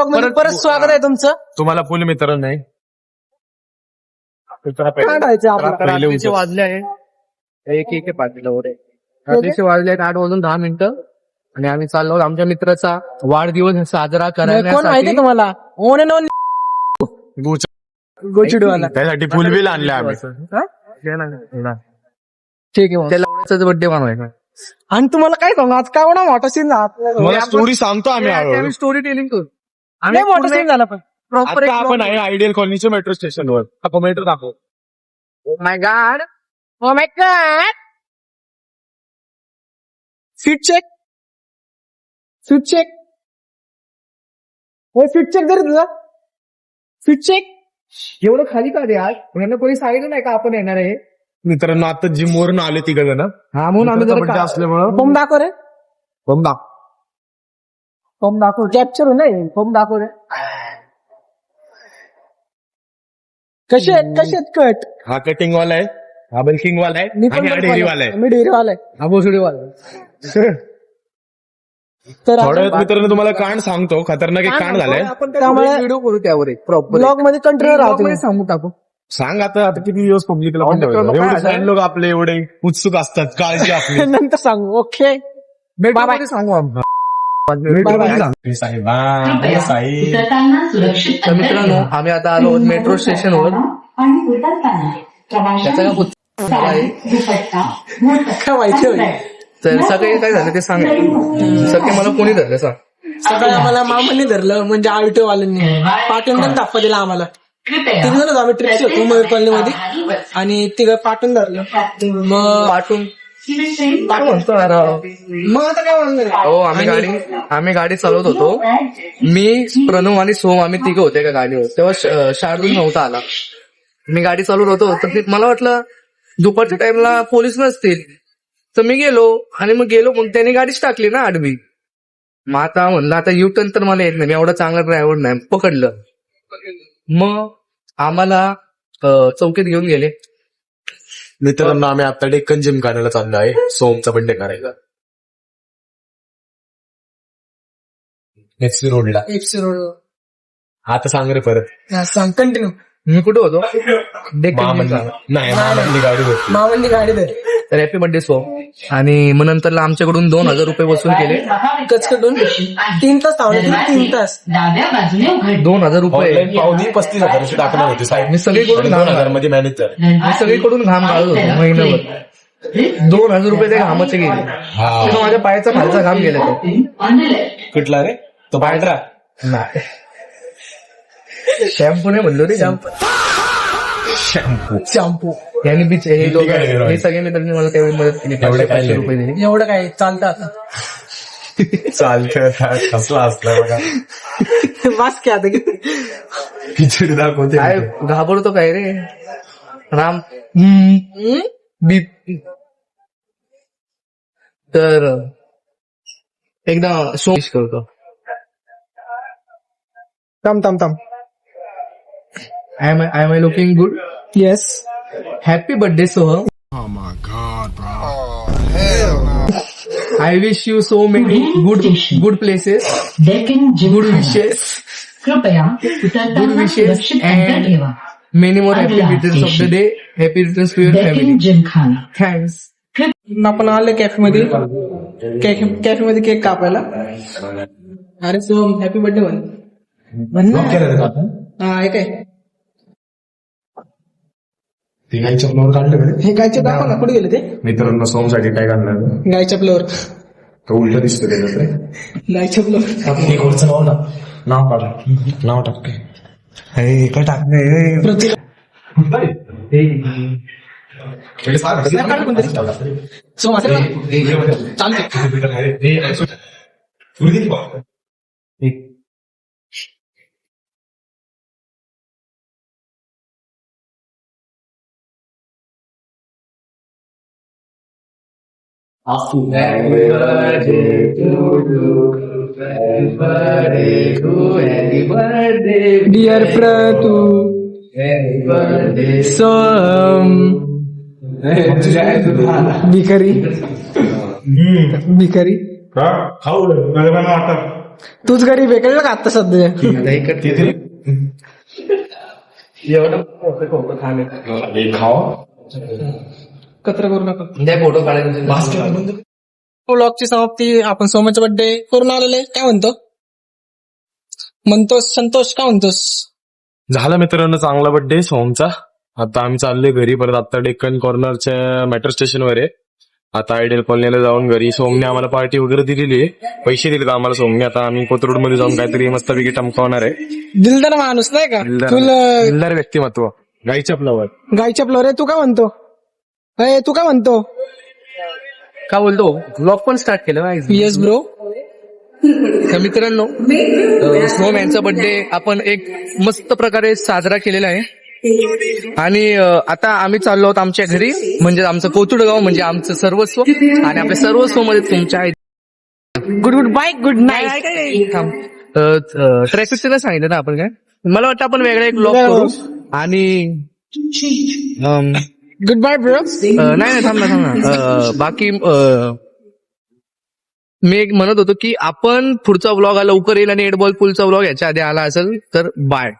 Blog मध्ये परत स्वागत आहे तुमचं. तुम्हाला फुल मित्र नाही काढायचं आपलं. रात्रीचे वाजले आहे 1:05 रात्रीचे वाजले आहेत 8:10 आणि आम्ही चाललो आमच्या मित्राचा वाढदिवस साजरा कोण माहितीये करण्यासाठी. तुम्हाला? ओन अँड ओन गोचिडवाला. त्यासाठी फुलबिल आणले आम्ही. ठीक आहे मग. त्याला आवडायचा बर्थडे बनवायचा. आणि तुम्हाला काय सांगू आज काय होणार मोठा सीन तुम्हाला स्टोरी सांगतो आम्ही हळूहळू. स्टोरी टेलिंग करू. नाही मोठा सीन झाला पण प्रॉपर आता आपण आहे आयडियल कॉलनीच्या मेट्रो स्टेशनवर. आपण मेट्रो दाखव. My God. Oh my God. Seat check. Seat check. हो सीट चेक जरी तुझा. Seat check. एवढं खाली का रे आज यांना कोणी सांगितलं नाही का आपण येणार आहे. मित्रांनो आता जिम वरून आले तिघ जण. हा म्हणून आम्ही बर्थडे असल्यामुळं फॉर्म दाखव रे. बम दाख. फॉर्म दाखव. कॅप्चर हो नाही फॉर्म दाखव रे. कसे आहेत कट. हा कटिंग वाला आहे, हा बल्किंग वाला आहे मी आणि हा डेअरी वाला आहे. मी डेअरीवाला आहे. हा भोसडीवाला. तर थोड्या वेळात मित्रांनो तुम्हाला कांड सांगतो. खतरनाक एक कांड झालाय. आपण त्यामुळे व्हिडिओ करू त्यावर प्रॉपर ब्लॉग मध्ये कंटिन्यू राहतो. सांगू टाकू. सांग आता किती दिवस पब्लिकला पण मित्रांनो, काय एवढे झालंय? fan लोक आपले एवढे उत्सुक असतात. काळजी आपली. नंतर सांगू. ओके भेटू सांगू आम्ही. साहेब हा, साहेब. तर मित्रांनो आम्ही आता आलो मेट्रो स्टेशनवर. त्याचा का पुस्तक झाला आहे. काय माहिती होईल. तर सकाळी काय झालं ते सांग. सकाळी मला कोणी धरलं सांग. सकाळी आम्हाला मामांनी धरलं म्हणजे आयटो वाल्यांनी पाठवून पण दाखवा दिला आम्हाला. तिघ जण होतो आम्ही ट्रिप्स होतो मयूर कॉलनीमध्ये आणि तिघं पाठवून धरलं. मग पाठून काय म्हणतो यार. मग आता काय म्हणणार. हो आम्ही गाडी चालवत होतो. मी प्रणव आणि सोम आम्ही तिघं होते का गाडीवर. तेव्हा शार्दूल नव्हता आला. मी गाडी चालवत होतो तर मला वाटलं दुपारच्या टाइमला पोलीस नसतील तर मी गेलो मग त्याने गाडीच टाकली ना आडवी. मग आता म्हणलं आता युटर्न तर मला येत नाही, मी एवढा चांगला ड्रायव्हर नाही. पकडलं. मग आम्हाला चौकीत घेऊन गेले. मित्रांनो आम्ही आता डेक्कन जिम करायला चाललो आहे. सोमचा बर्थडे करायला एफसी रोडला. FC road. आता सांग रे परत. सांग कंटिन्यू. मी कुठे होतो डेक्कन जिमला. नाही मामांनी गाडी होती. मामांनी गाडी धरली. तर हॅपी बर्थडे सोम. आणि मग नंतरला आमच्याकडून 2,000 रुपये वसूल केले. कचकटून 3 तास थांबले. 3 तास 2,000 रुपये ऑनलाईन पावती 35,000ची टाकणार होती साहेब. मी सगळीकडून 2,000 मध्ये मॅनेज झालं. मी सगळीकडून घाम गाळत होतो महिन्याभर. 2,000 रुपये त्या घामाचे गेले. तेव्हा माझ्या पायाचा खालचा घाम गेला तो. कुठला रे तो पांढरा. नाही शॅम्पू नाही म्हणलो रे. शॅम्पू. यांनी बीच हे सगळे मित्रांनी मला त्यावेळी मदत केली. 500 रुपये दिले. एवढं काय चालतं आता. चालतं कसला असला बघा. वास क्या आता किती. खिचडी दाखवते. काय घाबरतो काय रे राम. बीप. तर एकदा सोश करतो. थांब. I am looking good. Yes. Happy birthday Soham. I wish you so many good places, good wishes, good wishes, and many more happy returns of the day. Happy returns to your family. Thanks. आपण आले cafe मध्ये cake कापायला. अरे सोम happy birthday म्हण ना. हा काय ते गायच्या फ्लोअर काढलं. हे गायच्या दाखव ना कुठे गेले ते. मित्रांनो सोमसाठी काय काढणार गायच्या फ्लोअर. तो उलट दिसतो त्याच्यात. गायच्या फ्लोअर. नाव काढा. नाव टाकते. काय टाकणे सोम चालते. Happy birthday to you. Happy birthday to happy birthday. Dear Pratu. Happy birthday. Som. भिकारी. खाऊ वाटत तूच गरीब आहे कळलं का आता सध्या. आता इकडे एवढं फोटो कत्र करू नका. द्या फोटो काढायचे. ब्लॉगची समाप्ती. आपण सोमाचा बर्थडे करून आलेले. काय म्हणतोस संतोष, काय म्हणतोस? झाला मित्रांनो चांगला बर्थडे सोमचा. आता आम्ही चाललोय घरी परत. आता डेक्कन कॉर्नरच्या मेट्रो स्टेशनवर आहे. आता आयडियल कॉलनीला जाऊन घरी. सोमने आम्हाला पार्टी वगैरे दिलेली आहे. पैसे दिलेत आम्हाला सोमने. आता आम्ही कोथरूड मध्ये जाऊन काहीतरी मस्तपैकी टमकावणार आहे. दिलदार माणूस नाही का? तुला दिलदार व्यक्तिमत्व. गाईच्या फ्लावर. गायच्या फ्लोर आहे. तू काय म्हणतो? तू काय म्हणतो? का बोलतो ब्लॉग पण स्टार्ट केलं. Yes bro. तर मित्रांनो, सोम यांचा बर्थडे आपण एक मस्त प्रकारे साजरा केलेला आहे. आणि आता आम्ही चाललो आहोत आमच्या घरी, म्हणजे आमचं कोथरूड गाव म्हणजे आमचं सर्वस्व. आणि आपल्या सर्वस्व मध्ये तुमच्या गुड बाय, गुड नाईट. ट्रॅफिकचं नाही सांगितलं ना आपण काय. मला वाटतं आपण वेगळा एक ब्लॉग करू. आणि गुड बाय ब्रो. नाही थांब ना. बाकी मी एक म्हणत होतो की आपण पुढचा व्लॉग लवकर येईल आणि 8 बॉल पूलचा व्लॉग याच्या आधी आला असेल तर बाय.